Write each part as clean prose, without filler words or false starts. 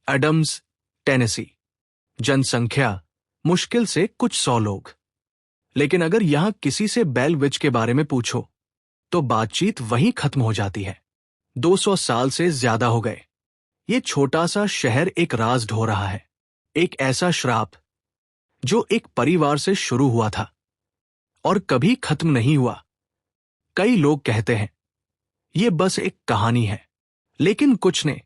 Adams, Tennessee. जनसंख्या मुश्किल से कुछ 100 लोग। लेकिन अगर यहां किसी से बेल विच के बारे में पूछो तो बातचीत वहीं खत्म हो जाती है। 200 साल से ज्यादा हो गए ये छोटा सा शहर एक राज ढो रहा है। एक ऐसा श्राप जो एक परिवार से शुरू हुआ था और कभी खत्म नहीं हुआ। कई लोग कहते हैं ये बस एक कहानी है, लेकिन कुछ ने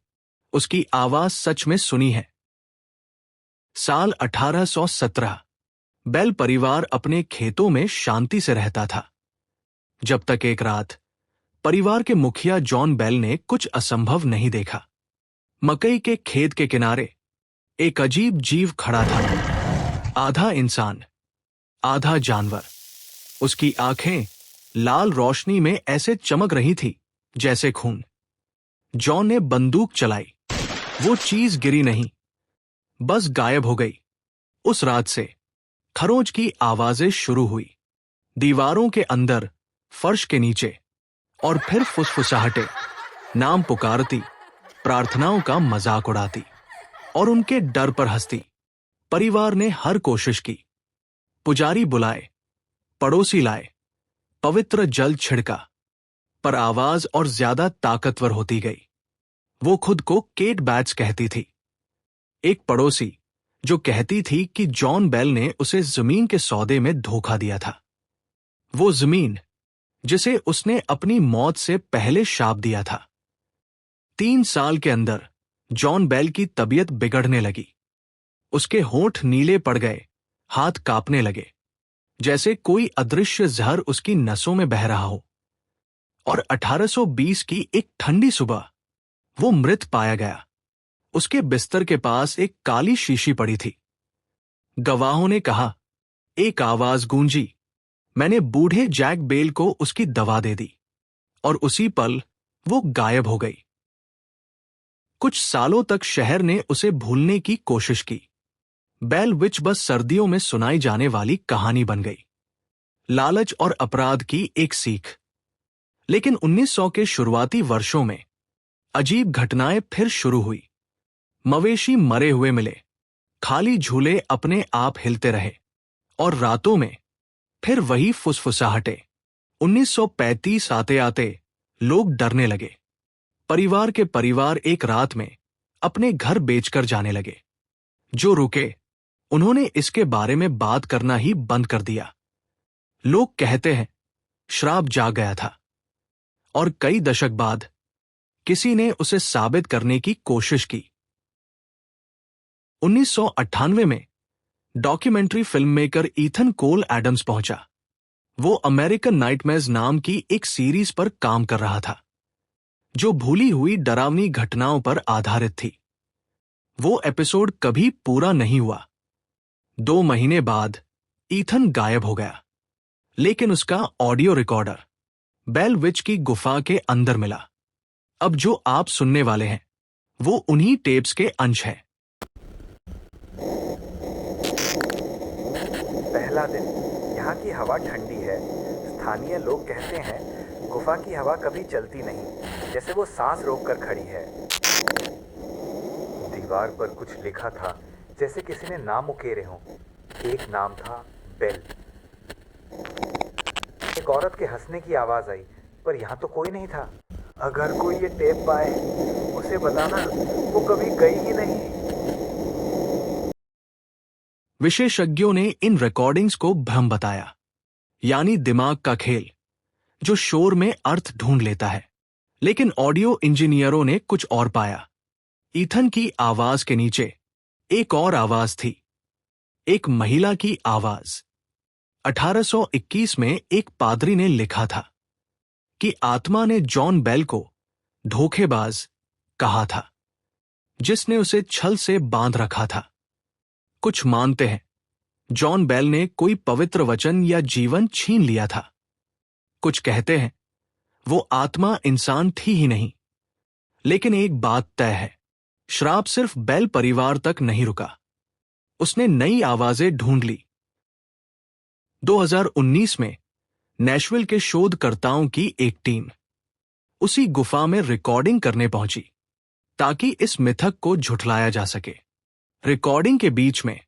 उसकी आवाज सच में सुनी है। साल 1817 बेल परिवार अपने खेतों में शांति से रहता था, जब तक एक रात परिवार के मुखिया जॉन बेल ने कुछ असंभव नहीं देखा। मकई के खेत के किनारे एक अजीब जीव खड़ा था, आधा इंसान आधा जानवर। उसकी आंखें लाल रोशनी में ऐसे चमक रही थी जैसे खून। जॉन ने बंदूक चलाई। वो चीज गिरी नहीं, बस गायब हो गई। उस रात से खरोंच की आवाजें शुरू हुई, दीवारों के अंदर, फर्श के नीचे, और फिर फुसफुसाहटें नाम पुकारती, प्रार्थनाओं का मजाक उड़ाती और उनके डर पर हंसती। परिवार ने हर कोशिश की, पुजारी बुलाए, पड़ोसी लाए, पवित्र जल छिड़का, पर आवाज और ज्यादा ताकतवर होती गई। वो खुद को केट बैट्स कहती थी, एक पड़ोसी जो कहती थी कि जॉन बेल ने उसे जमीन के सौदे में धोखा दिया था। वो जमीन जिसे उसने अपनी मौत से पहले शाप दिया था। 3 साल के अंदर जॉन बेल की तबीयत बिगड़ने लगी। उसके होंठ नीले पड़ गए, हाथ कांपने लगे, जैसे कोई अदृश्य जहर उसकी नसों में बह रहा हो। और 1820 की एक ठंडी सुबह वो मृत पाया गया। उसके बिस्तर के पास एक काली शीशी पड़ी थी। गवाहों ने कहा, एक आवाज गूंजी, मैंने बूढ़े जैक बेल को उसकी दवा दे दी, और उसी पल वो गायब हो गई। कुछ सालों तक शहर ने उसे भूलने की कोशिश की। बेल विच बस सर्दियों में सुनाई जाने वाली कहानी बन गई, लालच और अपराध की एक सीख। लेकिन 1900 के शुरुआती वर्षों में अजीब घटनाएं फिर शुरू हुई। मवेशी मरे हुए मिले, खाली झूले अपने आप हिलते रहे, और रातों में फिर वही फुसफुसाहटें। 1935 आते आते लोग डरने लगे। परिवार के परिवार एक रात में अपने घर बेचकर जाने लगे। जो रुके उन्होंने इसके बारे में बात करना ही बंद कर दिया। लोग कहते हैं श्राप जाग गया था, और कई दशक बाद किसी ने उसे साबित करने की कोशिश की। 1998 में डॉक्यूमेंट्री फिल्ममेकर ईथन कोल एडम्स पहुंचा। वो अमेरिकन नाइटमेयर्स नाम की एक सीरीज पर काम कर रहा था, जो भूली हुई डरावनी घटनाओं पर आधारित थी। वो एपिसोड कभी पूरा नहीं हुआ। 2 महीने बाद ईथन गायब हो गया, लेकिन उसका ऑडियो रिकॉर्डर बेल विच की गुफा के अंदर मिला। अब जो आप सुनने वाले हैं वो उन्हीं टेप्स के अंश हैं। पहला दिन। यहाँ की हवा ठंडी है। स्थानीय लोग कहते हैं गुफा की हवा कभी चलती नहीं, जैसे वो सांस रोककर खड़ी है। दीवार पर कुछ लिखा था, जैसे किसी ने नाम उकेरे हों। एक नाम था बेल। एक औरत के हंसने की आवाज आई, पर यहाँ तो कोई नहीं था। अगर कोई ये टेप पाए, उसे बताना वो कभी गई ही नहीं। विशेषज्ञों ने इन रिकॉर्डिंग्स को भ्रम बताया, यानी दिमाग का खेल जो शोर में अर्थ ढूंढ लेता है। लेकिन ऑडियो इंजीनियरों ने कुछ और पाया। ईथन की आवाज के नीचे एक और आवाज थी, एक महिला की आवाज। 1821 में एक पादरी ने लिखा था कि आत्मा ने जॉन बेल को धोखेबाज कहा था, जिसने उसे छल से बांध रखा था। कुछ मानते हैं जॉन बेल ने कोई पवित्र वचन या जीवन छीन लिया था। कुछ कहते हैं वो आत्मा इंसान थी ही नहीं। लेकिन एक बात तय है, श्राप सिर्फ बेल परिवार तक नहीं रुका। उसने नई आवाजें ढूंढ ली। 2019 में नेशविल के शोधकर्ताओं की एक टीम उसी गुफा में रिकॉर्डिंग करने पहुंची। ताकि इस मिथक को झुठलाया जा सके। रिकॉर्डिंग के बीच में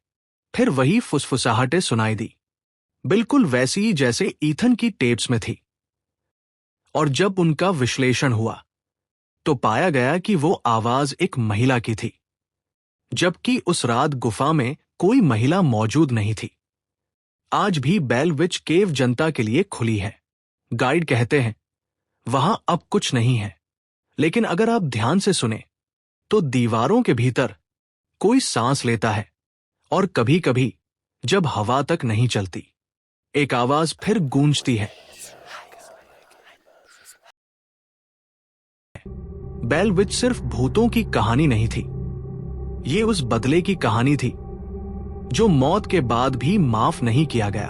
फिर वही फुसफुसाहटें सुनाई दी, बिल्कुल वैसी ही जैसे ईथन की टेप्स में थी। और जब उनका विश्लेषण हुआ तो पाया गया कि वो आवाज एक महिला की थी, जबकि उस रात गुफा में कोई महिला मौजूद नहीं थी। आज भी बेल विच केव जनता के लिए खुली है। गाइड कहते हैं वहां अब कुछ नहीं है, लेकिन अगर आप ध्यान से सुने तो दीवारों के भीतर कोई सांस लेता है, और कभी कभी जब हवा तक नहीं चलती एक आवाज फिर गूंजती है। बेल विच सिर्फ भूतों की कहानी नहीं थी, ये उस बदले की कहानी थी जो मौत के बाद भी माफ नहीं किया गया।